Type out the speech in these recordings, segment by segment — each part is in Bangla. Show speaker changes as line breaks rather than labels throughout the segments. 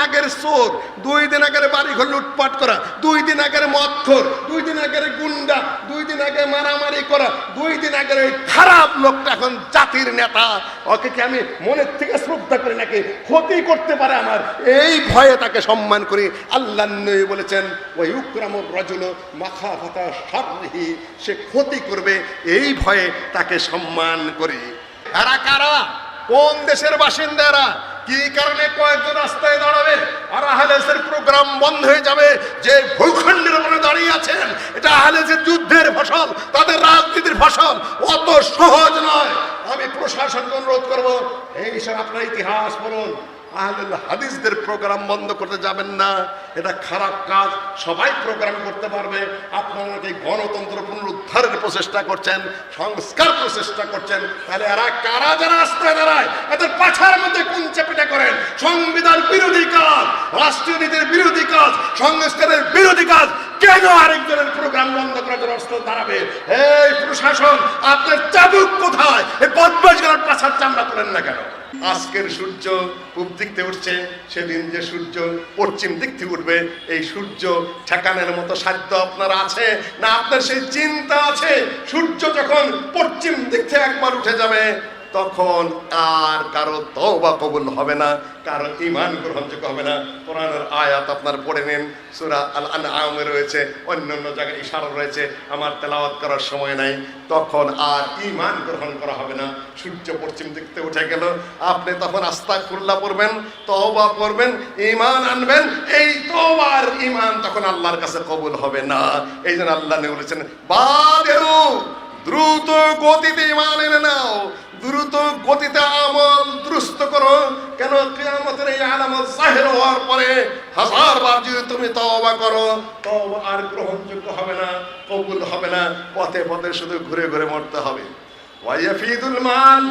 আগের চোর, 2 দিন আগের বাড়িঘর লুটপাট করা, 2 দিন আগের মদখোর, 2 দিন আগের গুন্ডা, 2 দিন আগে মারামারি করা, 2 দিন আগের ওই খারাপ লোকটা এখন জাতির নেতা। ওকে কি আমি মনের থেকে শ্রদ্ধা করি নাকি? ক্ষতি করতে পারে আমার, এই ভয়ে তাকে সম্মান করি। আল্লাহর নবী বলেছেন ওয়ায়ুকরামুর রাজুলু মাখাফাতা শাররিহি, সে ক্ষতি করবে এই ভয়ে তাকে সম্মান করি। এরা কারা? কোন দেশের বাসিন্দারা? কি কারণে কয়েকজন রাস্তায় দাঁড়াবে আর আহলেসের প্রোগ্রাম বন্ধ হয়ে যাবে? যে ভূখণ্ডের উপরে দাঁড়িয়ে আছেন, এটা আহলেসের যুদ্ধের ফসল, তাদের রাজনীতির ফসল, অত সহজ নয়। আমি প্রশাসনকে অনুরোধ করবো, এই সব আপনার ইতিহাস পড়ুন, আহলুল হাদিসদের প্রোগ্রাম বন্ধ করতে যাবেন না, এটা খারাপ কাজ। সবাই প্রোগ্রাম করতে পারবে। আপনারা কি গণতন্ত্র পুনরুদ্ধারের প্রচেষ্টা করছেন, সংস্কার প্রচেষ্টা করছেন, তাহলে এরা কারা যারা রাস্তায় দাঁড়ায়? এদের পাছার মধ্যে কোন চেপেটা করেন? সংবিধান বিরোধী কাজ, রাষ্ট্রীয় নীতির বিরোধী কাজ, সংস্কারের বিরোধী কাজ, কেন আরেকজনের প্রোগ্রাম বন্ধ করার জন্য রাস্তায় দাঁড়াবে? এই প্রশাসন, আপনার চাবুক কোথায়? এই বদমাশগুলোর পাছার চামড়া তোলেন না কেন? আজকের সূর্য পূব দিক থেকে উঠছে, সেদিন যে সূর্য পশ্চিম দিক থেকে উঠবে, এই সূর্য ঠেকানোর মতো সাধ্য আপনার আছে না? আপনার সেই চিন্তা আছে সূর্য যখন পশ্চিম দিক থেকে একবার উঠে যাবে তখন আর কারো তওবা কবুল হবে না, কারো ঈমান গ্রহণযোগ্য হবে না। কোরআনের আয়াত আপনার পড়ে নিন, সূরা আল আনআমে রয়েছে, অন্যান্য জায়গায় ইশারা রয়েছে, আমার তেলাওয়াত করার সময় নাই। তখন আর ঈমান গ্রহণ করা হবে না। সূর্য পশ্চিম দিক থেকে উঠে গেল, আপনি তখন আস্তাগফিরুল্লাহ পড়বেন, তওবা করবেন, ঈমান আনবেন। এই তওবা আর ঈমান তখন আল্লাহর কাছে কবুল হবে না। এই জন্য আল্লাহ বলেছেন বাদিরু, দ্রুত গতিতে ঈমান এনে নাও, দ্রুত গতিতে আমল দুরুস্ত করো। কেন? কিয়ামতের এই আলামত জাহির হওয়ার পরে 1000 বার যদি তুমি তওবা করো, তওবা আর গ্রহণযোগ্য হবে না, কবুল হবে না। পথে পথে শুধু ঘুরে ঘুরে মরতে হবে। ওয়ায়াফিদুল মাল,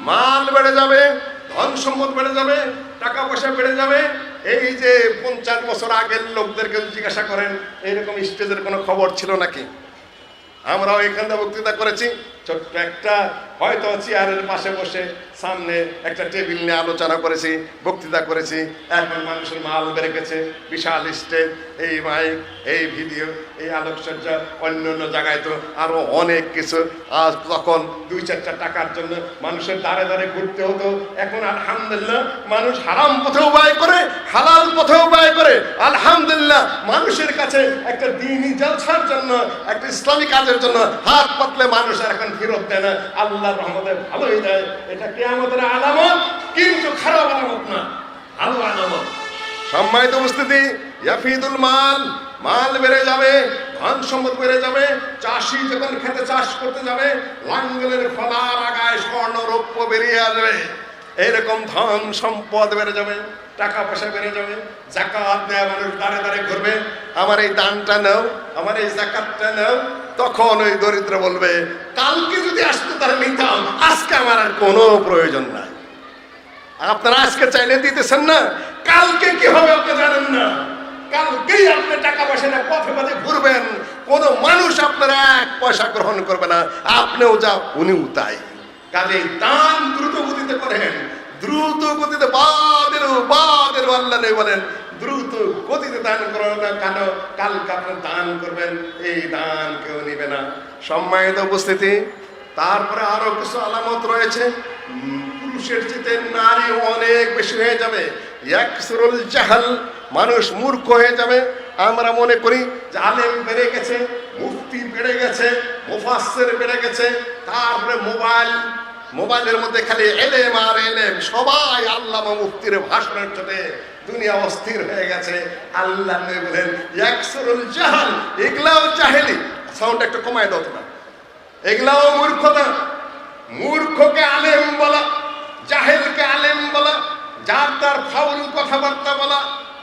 মাল বেড়ে যাবে, ধন সম্পদ বেড়ে যাবে, টাকা পয়সা বেড়ে যাবে। এই যে 50 বছর আগের লোকদেরকে জিজ্ঞাসা করেন, এইরকম স্টেজের কোনো খবর ছিল নাকি? আমরাও এখানে বক্তৃতা করেছি, ছোট্ট একটা হয়তো চেয়ারের পাশে বসে সামনে একটা টেবিল নিয়ে আলোচনা করেছি, বক্তৃতা করেছি। এখন মানুষের মাল বেড়ে গেছে, বিশাল স্টেজ, এই মাইক, এই ভিডিও, এই আলোকসজ্জা, অন্য অন্য জায়গায় তো আরো অনেক কিছু। আজ তখন 2-4টা টাকার জন্য মানুষের দাঁড়ে দাঁড়ে ঘুরতে হতো। এখন আলহামদুলিল্লাহ মানুষ হারাম পথেও ব্যয় করে, হালাল পথেও ব্যয় করে। আলহামদুলিল্লাহ মানুষের কাছে একটা দ্বীনি জলসার জন্য, একটা ইসলামী কাজের জন্য হাত পাতলে মানুষ এখন ফেরত দেয় না। আল্লাহর রহমতে ভালোই দেয়। এটা কিয়ামতের আলামত, কিন্তু খারাপ আলামত না, ভালো আলামত। সম্মানিত উপস্থিতি, ইয়াফিদুল মাল, মাল বেড়ে যাবে, ধন সম্পদ বেড়ে যাবে। চাষি যখন খেতে চাষ করতে যাবে, লাঙ্গলের ফলার আগায় স্বর্ণ রৌপ্য বেরিয়ে আসবে। এইরকম ধন সম্পদ বেড়ে যাবে, টাকা পয়সা বেড়ে যাবে। যাকাত নেয় মানুষ দাঁড়ে দাঁড়ে ঘুরবে, আমার এই দানটা নাও, আমার এই যাকাতটা নাও। তখন ওই দরিদ্র বলবে, কালকে যদি আসতো তাহলে নিতাম, আজকে আমার আর কোনো প্রয়োজন নাই। আপনারা আজকে চাইলে দিতেছেন না, কালকে কি হবে আপনি জানেন না। কালকেই আপনি টাকা পয়সা না পথে পথে ঘুরবেন, কোনো মানুষ আপনার 1 পয়সা গ্রহণ করবে না। আপনিও যা, উনিও তাই। কাজেই দান দ্রুত গতিতে করেন, দ্রুত গতিতে। বাদেরও আল্লাহ নেই বলেন, দ্রুত গতিতে দান করো না। কেন? কালকে আপনি দান করবেন, এই দান কেউ নিবে না। সম্মানিত উপস্থিতি, তারপরে আরো কিছু আলামত রয়েছে। পুরুষের চেয়ে নারী অনেক বেশি হয়ে যাবে। ইয়াকসুরুল জাহাল, মানুষ মূর্খ হয়ে যাবে। আমরা মনে করি যে আলেম বেড়ে গেছে, মুফতি বেড়ে গেছে, মুফাসসির বেড়ে গেছে, তারপরে মোবাইলের মধ্যে খালি এলেম আর এলেম। সবাই আল্লামা মুফতির ভাষণের সাথে দুনিয়া অস্থির হয়ে গেছে। আল্লাহ নবী বলেন ইয়াকসুরুল জাহাল, এগুলাও জাহেলি। সাউন্ড একটু কমায় দাও তোমরা। এগুলাও মূর্খতা। মূর্খকে আলেম বলা, জাহেলকে আলেম বলা, যার তার ফাউল কথাবার্তা বলা,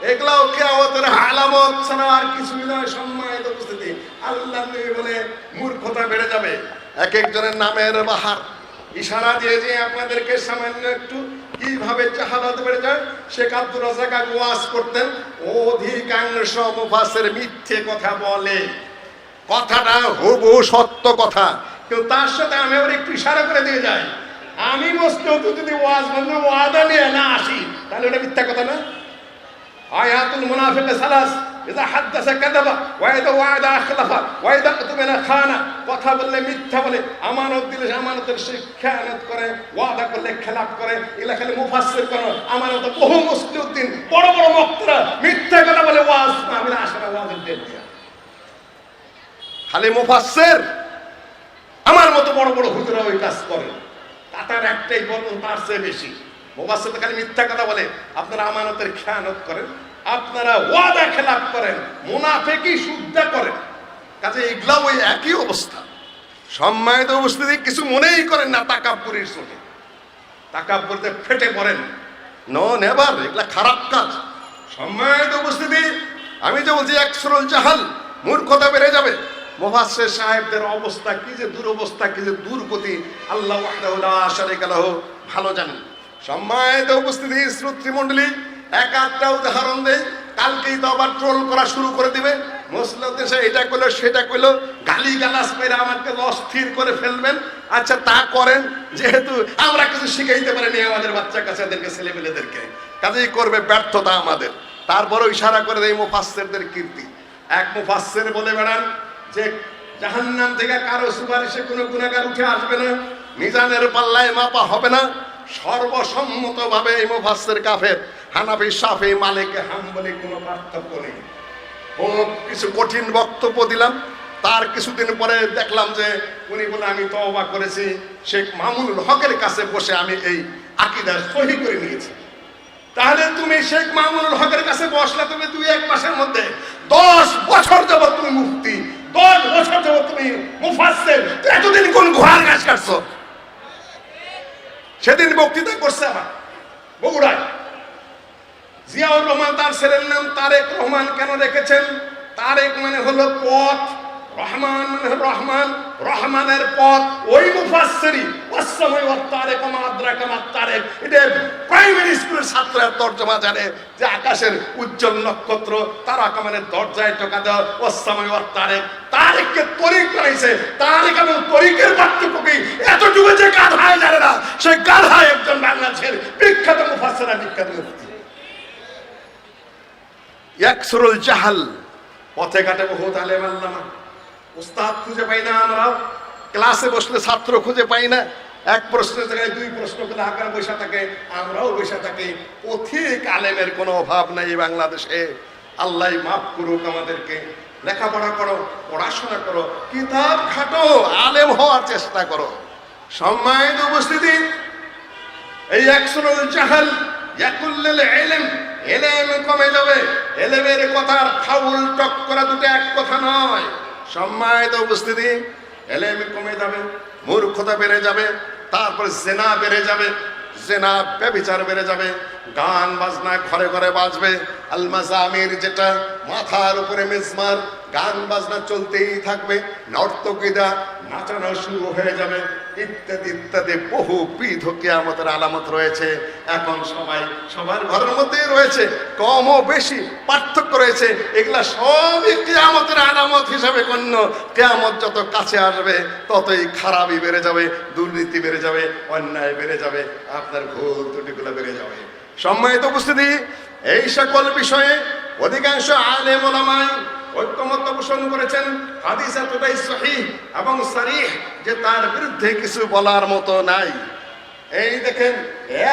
এগুলাও কিয়ামতের আলামত ছাড়া আর কিছুই নয়। সম্মানিত উপস্থিতি, আল্লাহ নবী বলে মূর্খতা বেড়ে যাবে। এক একজনের নামের বাহার ইশারা দিয়ে যে আপনাদেরকে সামান্য একটু কিভাবে জাহালাত বেড়ে যায়। শেখ আব্দুর রাজ্জাক ওয়াজ করতেন, অধিকাংশ মুফাসসির মিথ্যে কথা বলে, কথাটা হুবহু সত্য কথা, কিন্তু তার সাথে আমি আবার একটু ইশারা করে দিয়ে যাই। আমি মস্ত যদি ওয়াজ বন্ধু ওয়াদা নিয়ে না আসি, তাহলে ওটা মিথ্যা কথা না? আয়াতুল মুনাফিক সালাস, ইযা হাদাসা কাযাবা ওয়া ইযা ওয়া'আদা আখলাফা ওয়া ইযা উতমিনা খানা। কথা বললে মিথ্যা বলে, আমানত দিলে আমানতের সে খেয়ানত করে, ওয়াদা করলে খেলাফ করে। এগুলা খালি মুফাসসির কোন আমানত বহু মুসলিউদ্দিন বড় বড় বক্তারা মিথ্যা কথা বলে ওয়াজ মাহফিলে আসে না, ওয়াজের ডেট দিয়া। খালি মুফাসসির আমার মতো বড় বড় হুজুরা ওই কাজ করে, তার একটাই বর্ণ তার চেয়ে বেশি। মুফাসসির খালি মিথ্যা কথা বলে, আপনারা আমানতের খেয়ানত করেন, আপনারা ওয়াদা খেলাফ করেন, মুনাফিকি শুদ্ধা করেন। কাজে এগুলা ওই একই অবস্থা। সম্মানিত উপস্থিতি, কিছু মনেই করেন না তাকাব্বুরের চোখে, তাকাব্বুরতে ফেটে পড়েন। নো নেভার, এগুলা খারাপ কাজ। সম্মানিত উপস্থিতি, আমি যে বলছি একসরল জাহাল, মূর্খতা বেড়ে যাবে। মুফাসসির সাহেবদের অবস্থা কি যে দুরবস্থা, কি যে দুর্গতি, আল্লাহ ওয়াহদাহু লা শারীকা লাহু ভালো জানেন। সম্মানিত উপস্থিতি, শ্রোতৃমণ্ডলী, এক একটা উদাহরণ দেই, কালকেই তো আবার ট্রোল করা শুরু করে দিবে। মুসলিম দেশে এটা কইলো সেটা কইলো, গালি গালাজ করে আমাকে অস্থির করে ফেলবেন। আচ্ছা তা করেন, যেহেতু আমরা কিছু শিখাইতে পারিনি আমাদের বাচ্চা কাচ্চাদেরকে, ছেলেমেয়েদেরকে, কাজেই করবে ব্যর্থতা আমাদের। তারপরও ইশারা করে দেয় মুফাসসিরদের কীর্তি। এক মুফাসসির বলে বেড়ান যে জাহান্নাম থেকে কারো সুপারিশে কোনো গুনাহগার উঠে আসবে না, মিজানের পাল্লায় মাপা হবে না। সর্বসম্মতভাবে এই মুফাসসির কাফের। হানাফি, শাফি, মালিকি, হাম্বলি কোনো পার্থক্য নেই। কিছু কঠিন বক্তব্য দিলাম, তার কিছুদিন পরে দেখলাম যে উনি বলে আমি তওবা করেছি, শেখ মামুনুল হকের কাছে বসে আমি এই আকীদা সহি করে নিয়েছি। তাহলে তুমি শেখ মামুনুল হকের কাছে বসলে তুমি 2-1 মাসের মধ্যে 10 বছর যাবত তুমি মুফতি, 10 বছর যাবত তুমি মুফাসসির, এতদিন কোন ঘোড়ার ঘাস কাটছো? সেদিন বক্তৃতা করছে আমার বগুড়ায়। জিয়াউর রহমান, তার ছেলের নাম তারেক রহমান কেন রেখেছেন? তারেক মানে হলো পথ, রহমান মানে রহমান, রহমানের পথ। ওই মুফাসসিরি ওয়াসসামাই ওয়াত তারেক ওয়া মা আদরাকা মা তারেক, এটা প্রাইমারি স্কুলের ছাত্ররা তরজমা জানে যে আকাশের উজ্জ্বল নক্ষত্র, তারাকা মানে দরজায় টোকা দেওয়া, ওয়াসসামাই ওয়াত তারেক। তারেককে তরিক বানাইছে। তারেক এবং তরিকের পার্থক্য কি এতটুকু যে গাধায় জানে না, সেই গাধায় একজন বাংলাদেশের বিখ্যাত মুফাসসির, বিখ্যাত মুফতি। ইয়াকসুরুল জাহাল, পথে ঘাটে বহুত আলেম আল্লামা, উস্তাদ খুঁজে পাই না আমরা, ক্লাসে বসলে ছাত্র খুঁজে পাই না। এক প্রশ্নের জায়গায় 2 প্রশ্ন করে আকার বসে থাকে, আমরাও বসে থাকি। পথিক আলেমের কোনো অভাব নাই বাংলাদেশে। আল্লাহ মাফ করুক আমাদেরকে। লেখাপড়া করো, পড়াশোনা করো, কিতাব খাটো, আলেম হওয়ার চেষ্টা করো। সম্মানিত উপস্থিতি, এই ইয়াকসুরুল জাহাল ইয়াকুল্লিল ইলম, এলেম কমে যাবে। এলেমের কথার ফাউল টক করা দুটো এক কথা নয়। সম্মানিত উপস্থিতি, এলেম কমে যাবে, মূর্খতা বেড়ে যাবে, তারপর জেনা বেড়ে যাবে, জেনা ব্যভিচার বেড়ে যাবে, গান বাজনা ঘরে ঘরে বাজবে। আল মাজামির, যেটা মাথার উপরে মিজমার, গান বাজনা চলতেই থাকবে, নর্তকীরা নাচানো শুরু হয়ে যাবে, ইত্যাদি ইত্যাদি বহুবিধ কিয়ামতের আলামত রয়েছে। এখন সবাই সবার ঘরের মধ্যেই রয়েছে, কম ও বেশি পার্থক্য রয়েছে। এগুলা সবই কিয়ামতের আলামত হিসাবে গণ্য। কিয়ামত যত কাছে আসবে ততই খারাপই বেড়ে যাবে, দুর্নীতি বেড়ে যাবে, অন্যায় বেড়ে যাবে, আপনার ভুল ত্রুটিগুলো বেড়ে যাবে। সম্মানিত উপস্থিতি, এই সকল বিষয়ে অধিকাংশ আলেম ওলামায়ে ঐক্যমত পোষণ করেছেন। হাদিস এতটাই সহিহ এবং সরিহ যে তার বিরুদ্ধে কিছু বলার মতো নাই। এই দেখেন,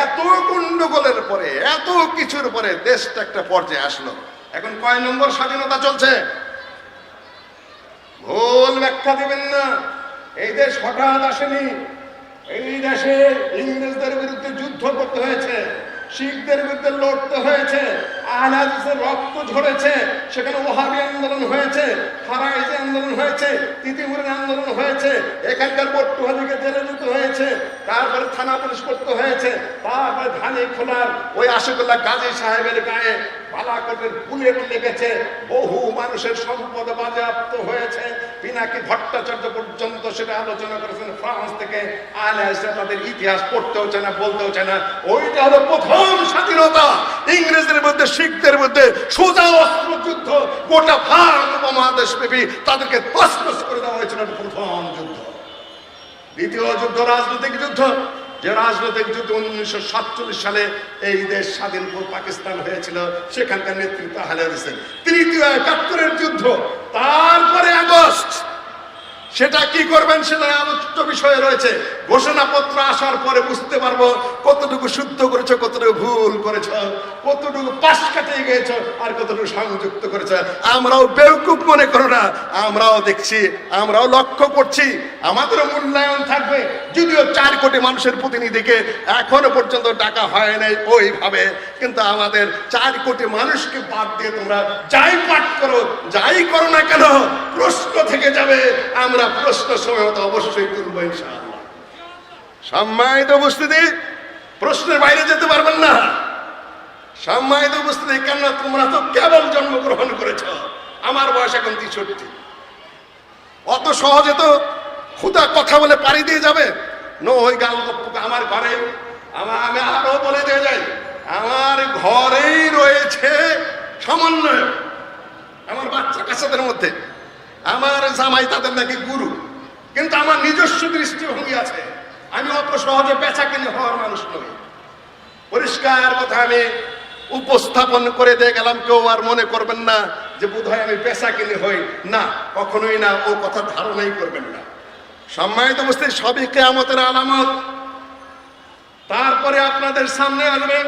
এত গন্ডগোলের পরে, এত কিছুর পরে দেশটা একটা পর্যায়ে আসলো। এখন কয় নম্বর স্বাধীনতা চলছে? ভুল ব্যাখ্যা দিবেন না। এই দেশ হঠাৎ আসেনি। এই দেশে ইংরেজদের বিরুদ্ধে যুদ্ধ করতে হয়েছে, শিখদের বিরুদ্ধে লড়তে হয়েছে, আহলে হাদিসের রক্ত ঝরেছে, সেখানে ওয়াহাবি আন্দোলন হয়েছে, ফারাইজি আন্দোলন হয়েছে, তিতিমুরিন আন্দোলন হয়েছে, এখানকার পটুয়াদিকে জেলে দিতে হয়েছে, তারপরে থানা পুলিশ করতে হয়েছে, তারপরে ধানি খোলার ওই আশিকুল্লাহ গাজী সাহেবের গায়ে বালাকোটের বুলেট লেগেছে, বহু মানুষের সম্পদ বাজেয়াপ্ত হয়েছে। পিনাকি ভট্টাচার্য পর্যন্ত সেটা আলোচনা করেছেন ফ্রান্স থেকে। আহলে হাদিসরা তাদের ইতিহাস পড়তেও চায় না, বলতেও চায় না। ওইটা হলো প্রথম স্বাধীনতা। ইংরেজদের মধ্যে, শিখদের মধ্যে সোজা অস্ত্র যুদ্ধ, গোটা ভারত উপমহাদেশ ব্যাপী তাদেরকে তছনছ করে দেওয়া হয়েছিল প্রথম যুদ্ধ। দ্বিতীয় যুদ্ধ রাজনৈতিক যুদ্ধ, যে রাজনৈতিক যুদ্ধ 1947 সালে এই দেশ স্বাধীন পাকিস্তান হয়েছিল, সেখানকার নেতৃত্ব হারিয়ে দিয়েছেন। তৃতীয় 71-এর যুদ্ধ, তারপরে আগস্ট, সেটা কি করবেন সেটা আলোচিত বিষয় রয়েছে। ঘোষণাপত্র আসার পরে বুঝতে পারবো কতটুকু শুদ্ধ করেছ, কতটুকু ভুল করেছ, কতটুকু পাশ কাটিয়ে গিয়েছ, আর কতটুকু সংযুক্ত করেছ। আমরাও বেউকুফ মনে করো না, আমরাও দেখছি, আমরাও লক্ষ্য করছি, আমাদেরও মূল্যায়ন থাকবে। যদিও 4 কোটি মানুষের প্রতিনিধিকে এখনো পর্যন্ত ডাকা হয় নাই ওইভাবে, কিন্তু আমাদের 4 কোটি মানুষকে বাদ দিয়ে তোমরা যাই পাঠ করো, যাই করো না কেন, প্রশ্ন থেকে যাবে। আমরা প্রশ্ন সময় মতো অবশ্যই তুলবো ইনশাআল্লাহ। সম্মানিত উপস্থিতি, প্রশ্নের বাইরে যেতে পারবেন না। সম্মানিত উপস্থিতি, কেন তোমরা তো কেবল জন্মগ্রহণ করেছ, আমার বয়স এখন 63। অত সহজে তো খুদা কথা বলে পাড়ি দিয়ে যাবে নো। ওই গাল আমার ঘরে, আমি আরো বলে দিয়ে যাই, আমার ঘরেই রয়েছে সমন্বয়। আমার বাচ্চা কাচ্চাদের মধ্যে আমার জামাই তাদের নাকি গুরু, কিন্তু আমার নিজস্ব দৃষ্টিভঙ্গি আছে। আমি অত সহজে বেচা কিনে হওয়ার মানুষ নই। পরিষ্কার কথা আমি উপস্থাপন করে দিয়ে গেলাম, কেউ আর মনে করবেন না যে বোধহয় আমি বেচা কিনে হই, না, কখনোই না, ও কথা ধারণাই করবেন না। সম্মানিত অবস্থায় সবই কিয়ামতের আলামত। তারপরে আপনাদের সামনে আসবে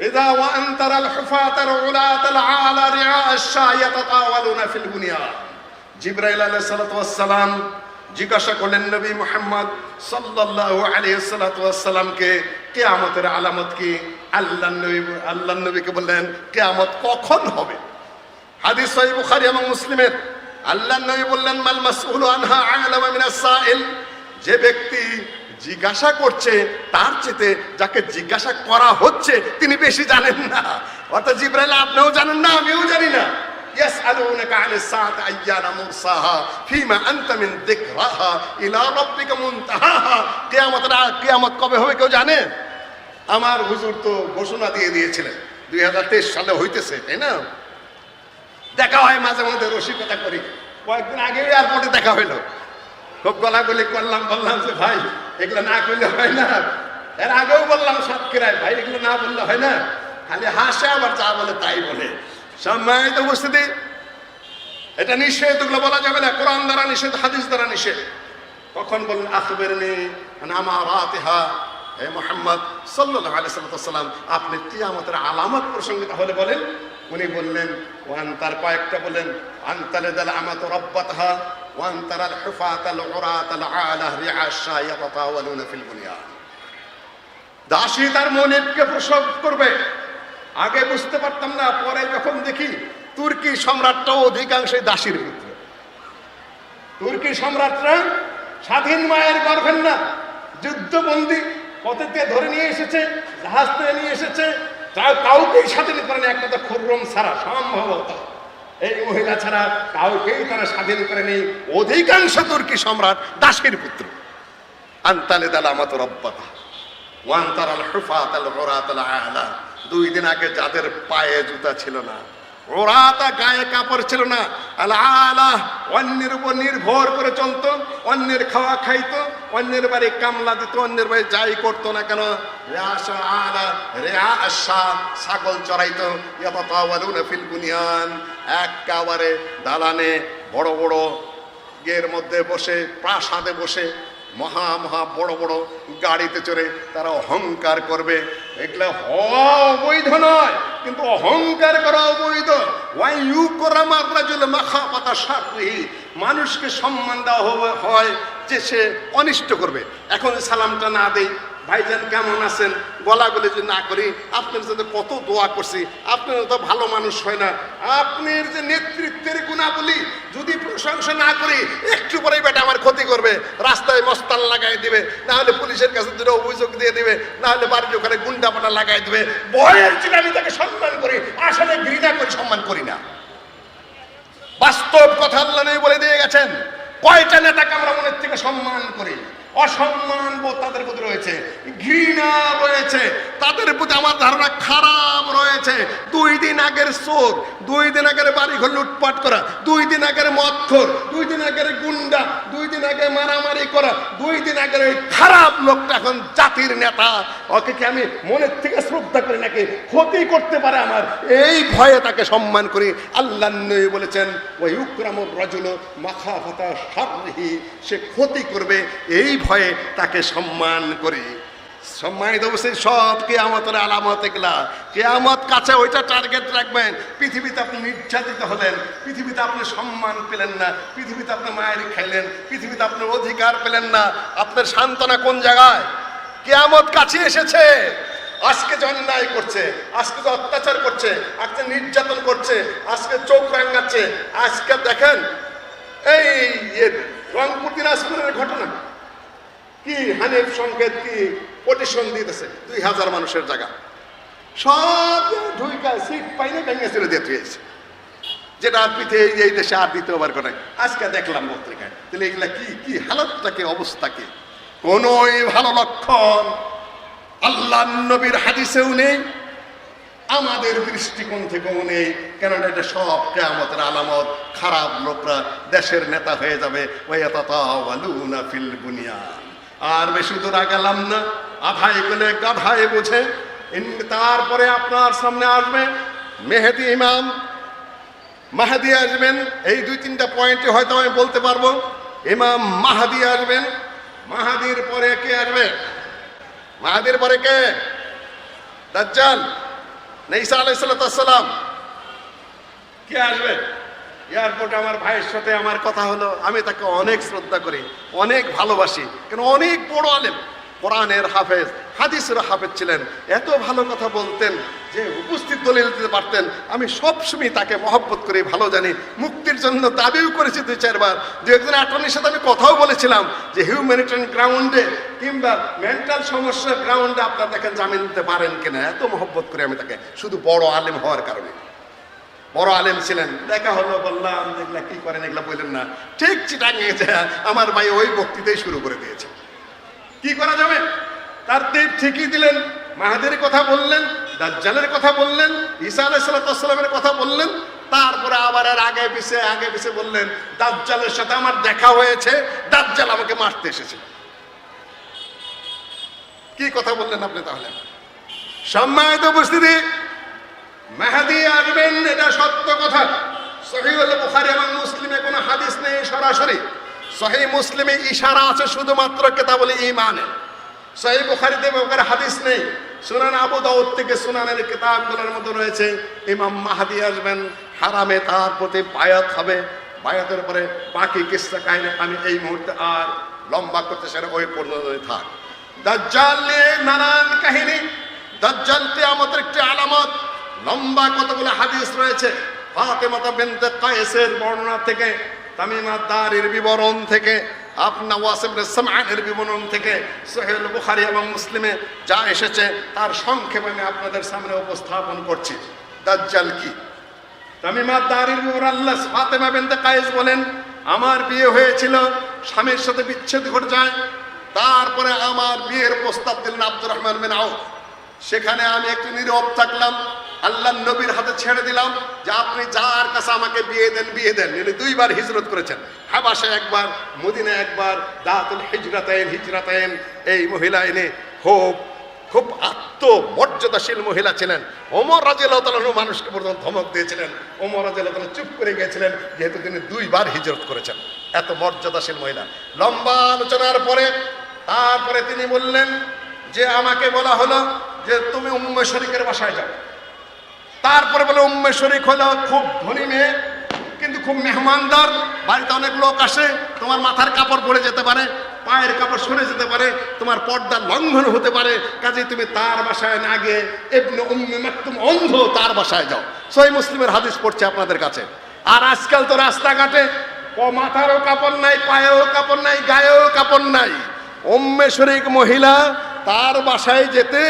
ইযা ওয়া আনতারাল হুফাতাল উলাতাল আলা রিআআশ-শাহ ইয়াতাতাওয়ালুনা ফিল বুনিয়ান। জিবরাইল আলাইহিস সালাতু ওয়াস সালাম জিজ্ঞাসা করলেন নবী মুহাম্মদ সাল্লাল্লাহু আলাইহি ওয়াস সাল্লামকে, কিয়ামতের আলামত কি? আল্লাহর নবীকে বললেন কিয়ামত কখন হবে। হাদিস সহিহ বুখারী এবং মুসলিমের। আল্লাহর নবী বললেন মাল মাসউলু আনহা আ'লামু মিনাস সাইল। যে ব্যক্তি জিজ্ঞাসা করছে তার চেয়ে যাকে জিজ্ঞাসা করা হচ্ছে তিনি বেশি জানেন না। অর্থাৎ জিবরাইল আপনিও জানেন না, আমিও জানি না। ইয়াসআলুনাকা আনিস সাআতি আইয়ানা মুরসাহা ফিমা আনতা মিন যিকরাহা ইলা রাব্বিকা মুনতাহাহা। কিয়ামত কবে হবে কেউ জানে? আমার হুজুর তো ঘোষণা দিয়ে দিয়েছিলেন 2023 সালে হইতেছে, তাই না? দেখা হয় মাঝে মাঝে, রসিকতা করি। কয়েকদিন আগে এয়ারপোর্টে দেখা হইলো, খুব গলাগলি করলাম, বললাম যে ভাই এগুলো না করলে হয় না। এর আগেও বললাম সাতক্ষীরায়, ভাই এগুলো না বললে হয় না। খালি হাসে, আবার যা বলে তাই বলে। সম্মানিত উপস্থিতি, এটা নিষেধ, এগুলো বলা যাবে না। কোরআন দ্বারা নিষেধ, হাদিস দ্বারা নিষেধ। কখন বলেন আখবিরনি আন আমারাতিহা, হে মুহাম্মদ সাল্লাল্লাহু আলাইহি ওয়াসাল্লাম আপনি কিয়ামতের আলামত প্রসঙ্গে তাহলে বলেন। উনি বললেন ওয়ান, তার কয়েকটা বলেন, আনতালাদাল আমাতু রাব্বাতাহা ওয়ান তারাল হুফাতাল উরাতাল আলা রিআআশ-শাহ ইয়াতাতাওয়ালুনা ফিল বুনিয়ান। দাসী তার মনিবকে প্রসব করবে। আগে বুঝতে পারতাম না, পরে যখন দেখি তুর্কি সম্রাটটাও অধিকাংশই দাসীর পুত্র। তুর্কি সম্রাটরা স্বাধীন মায়ের গর্ভের না, যুদ্ধবন্দী পথে ধরে নিয়ে এসেছে, জাহাজ থেকে নিয়ে এসেছে, কাউকেই স্বাধীন করেনি একমাত্র খুররম ছাড়া। সম্ভবত এই মহিলা ছাড়া কাউকেই তারা স্বাধীন করেনি। অধিকাংশ তুর্কি সম্রাট দাসীর পুত্র। আনতালাদাল আমাতু রাব্বাতাহা ওয়ান তারাল হুফাতাল উরাতাল আলা। 2 দিন আগে যাদের পায়ে জুতা ছিল না, ওরাতা গায়ে কাপড় ছিল না, আল আলা অন্যের উপর নির্ভর করে চলতো, অন্যের খাওয়া খাইতো, অন্যের বাড়ি কামলা দিত, অন্যের বাড়ি যাই করতো না কেন, রিআআশ আলা রিআআশ-শাহ ছাগল চড়াইতো। ইয়াতাতাওয়ালুনা ফিল বুনিয়ান, একেবারে দালানে বড় বড় এর মধ্যে বসে, প্রাসাদে বসে, মহা মহা বড় বড় গাড়িতে চড়ে তারা অহংকার করবে। এগুলো হওয়া অবৈধ নয়, কিন্তু অহংকার করা অবৈধ। ওয়াই ইউকরামা রাজুল মাখাফাতা শাররিহি, মানুষকে সম্মান দেওয়া হয় যে সে অনিষ্ট করবে। এখন সালামটা না দেই, ভাইজান কেমন আছেন, গলাগুলি যদি না করি, আপনার সাথে কত দোয়া করছি, আপনার তো ভালো মানুষ হয় না। আপনার যে নেতৃত্বের গুণাবলী যদি প্রশংসা না করি, একটু পরেই বেটা আমার ক্ষতি করবে, রাস্তায় মস্তান লাগাই দিবে, না হলে পুলিশের কাছে 2টা অভিযোগ দিয়ে দিবে, না হলে বাড়ির ওখানে গুন্ডাপাটা লাগাই দিবে। ভয়ের জন্য আমি তাকে সম্মান করি, আসলে ঘৃণা করে সম্মান করি না। বাস্তব কথা আল্লাহ নবী বলে দিয়ে গেছেন। কয়টা নেতাকে আমরা মনের থেকে সম্মান করি? অসম্মান বোধ তাদের প্রতি রয়েছে, ঘৃণা রয়েছে। তাদের প্রতি আমার ধারণা খারাপ রয়েছে। 2 দিন আগের চোর, 2 দিন আগের বাড়িঘর লুটপাট করা, 2 দিন আগের মদখোর, 2 দিন আগের গুন্ডা, 2 দিন আগে মারামারি করা, 2 দিন আগের ওই খারাপ লোকটা এখন জাতির নেতা। ওকে কি আমি মনের থেকে শ্রদ্ধা করি নাকি ক্ষতি করতে পারে আমার, এই ভয়ে তাকে সম্মান করি। আল্লাহ নবী বলেছেন ওয়ায়ুকরামুর রাজুলু মাখাফাতা শাররিহি, সে ক্ষতি করবে এই ভয়ে তাকে সম্মান করি। সম্মানিত অবশ্যই সব কিয়ামতের আলামত এগুলা। কিয়ামত কাছে ওইটা টার্গেট রাখবেন। পৃথিবীতে আপনি নির্যাতিত হলেন, পৃথিবীতে আপনি সম্মান পেলেন না, পৃথিবীতে আপনি মায়ের খাইলেন, পৃথিবীতে আপনার অধিকার পেলেন না, আপনার সান্ত্বনা কোন জায়গায়? কিয়ামত কাছে এসেছে। আজকে যে অন্যায় করছে, আজকে যে অত্যাচার করছে, আজকে নির্যাতন করছে, আজকে চোখ রাঙাচ্ছে, আজকে দেখেন এই রংপুর দিনাজপুরের ঘটনা কি, হানিফ সংকেত কি পটিশন দিতেছে 2000 মানুষের জায়গা, সব ঢুইকা সিট পাইনে ভেঙে চলে দিয়ে হয়েছে, যেটা আর পৃথিবী এই দেশে আর দ্বিতীয়বার করে। আজকে দেখলাম পত্রিকায়। তাহলে এগুলা কি কি হালতটা কি অবস্থা কি? কোনই ভালো লক্ষণ আল্লাহ নবীর হাদিসেও নেই, আমাদের দৃষ্টিকোণ থেকেও নেই। কেননা এটা সব কিয়ামতের আলামত। খারাপ লোকরা দেশের নেতা হয়ে যাবে। ওয়ায়াতাতাওয়ালুনা ফিল বুনিয়ান। আর বেশি দূর গেলাম না, আধাই গেলে গাধাই বুঝে। তারপরে আপনার সামনে আসবে মেহেদি ইমাম, মাহাদি আসবেন। এই 2-3টা পয়েন্টে হয়তো আমি বলতে পারবো। ইমাম মাহাদি আসবেন। মাহাদির পরে কে আসবে? মাহাদির পরে কে? দাজ্জাল না ঈসা আলাইহিস সালাম? কে আসবে? এয়ারপোর্টে আমার ভাইয়ের সাথে আমার কথা হলো। আমি তাকে অনেক শ্রদ্ধা করি, অনেক ভালোবাসি, কেন অনেক বড় আলেম, কোরআনের হাফেজ, হাদিসের হাফেজ ছিলেন। এত ভালো কথা বলতেন যে উপস্থিত দলিল দিতে পারতেন। আমি সবসময় তাকে মহব্বত করি, ভালো জানি। মুক্তির জন্য দাবিও করেছি 2-4 বার। 2-1 অ্যাটর্নির সাথে আমি কথাও বলেছিলাম যে হিউম্যানিটেরিয়ান গ্রাউন্ডে কিংবা মেন্টাল সমস্যার গ্রাউন্ডে আপনারা দেখেন জামিন দিতে পারেন কিনা। এত মহব্বত করি আমি তাকে, শুধু বড় আলেম হওয়ার কারণে। বড় আলেম ছিলেন, দেখা হলো, বললাম দেখলা কি করেন, এগুলা বললেন না। ঠিক চিটাং গেছে, আমার ভাই ওই বক্তৃতাই শুরু করে দিয়েছে। কি করা যাবে? তার তীর ঠিকই দিলেন। মাহাদির কথা বললেন, দাজ্জালের কথা বললেন, ঈসা আলাইহিস সালামের কথা বললেন। তারপরে আবার আর আগে পিছে বললেন দাজ্জালের সাথে আমার দেখা হয়েছে, দাজ্জাল আমাকে মারতে এসেছে। কি কথা বললেন আপনি তাহলে? সম্মানিত উপস্থিতি, মেহেদী আসবেন, এটা সত্য কথা। সহিহ বুখারী এবং মুসলিমে কোনো হাদিস নেই সরাসরি। সহিহ মুসলিমে ইশারা আছে শুধুমাত্র কিতাবুল ঈমানে। সহিহ বুখারীতে ওখানে হাদিস নেই। সুনান আবু দাউদ থেকে সুনানের কিতাবগুলোর মধ্যে রয়েছে ইমাম মাহদী আসবেন, হারামে তার প্রতি বায়াত হবে। বায়াতের পরে বাকি কিসসা কাহিনী আমি এই মুহূর্তে আর লম্বা করতে চাই না, ওই পর্যন্ত থাক। দাজ্জাল নিয়ে নানান কাহিনী। দাজ্জাল কিয়ামতের একটি আলামত। লম্বা কতগুলো হাদিস রয়েছে। ফাতেমা বিনতে কায়েসের বর্ণনা থেকে, তামিমা দারির বিবরণ থেকে, আপনার ওয়াসিম ইবনে সামআনের বিবরণ থেকে, সহিহ বুখারী এবং মুসলিমে যা এসেছে তার সংক্ষেপে আমি আপনাদের সামনে উপস্থাপন করছি। দাজ্জাল কি? তামিমা দারির বিবরণ, আল্লাহ ফাতেমা বিনতে কায়েস বলেন, আমার বিয়ে হয়েছিল, স্বামীর সাথে বিচ্ছেদ ঘটে যায়। তারপরে আমার বিয়ের প্রস্তাব দিলেন আব্দুর রহমান বিন আউফ। সেখানে আমি একটু নীরব থাকলাম, আল্লাহ নবীর হাতে ছেড়ে দিলাম যে আপনি যার কাছে আমাকে বিয়ে দেন। উনি 2 বার হিজরত করেছেন, হাবাশে একবার, মদিনা একবার। দাতুল হিজরাতাইন এই মহিলা এনে খুব আত্মমর্যাদাশীল মহিলা ছিলেন। ওমর রাদিয়াল্লাহু তাআলা মানুষকে প্রথম ধমক দিয়েছিলেন। ওমর রাদিয়াল্লাহু তাআলা চুপ করে গিয়েছিলেন, যেহেতু তিনি 2 বার হিজরত করেছেন। এত মর্যাদাশীল মহিলা। লম্বা আলোচনার পরে তারপরে তিনি বললেন যে আমাকে বলা হলো যে তুমি উম্মে শরীকের বাসায় যাও। তারপরে বলে উম্মে শরীক হলো খুব ধনী মেয়ে, কিন্তু খুব মেহমানদার। বাড়িতে অনেক লোক আসে, তোমার মাথার কাপড় পড়ে যেতে পারে, পায়ের কাপড় সরে যেতে পারে, তোমার পর্দা লঙ্ঘন হতে পারে। কাজেই তুমি তার বাসায় না গিয়ে ইবনে উম্মে মাকতুম অন্ধ, তার বাসায় যাও। সহিহ মুসলিমের হাদিস পড়ছে আপনাদের কাছে। আর আজকাল তো রাস্তাঘাটে মাথারও কাপড় নাই, পায়েও কাপড় নাই, গায়েও কাপড় নাই। উম্মে শরীক মহিলা তার বাসায় যেতে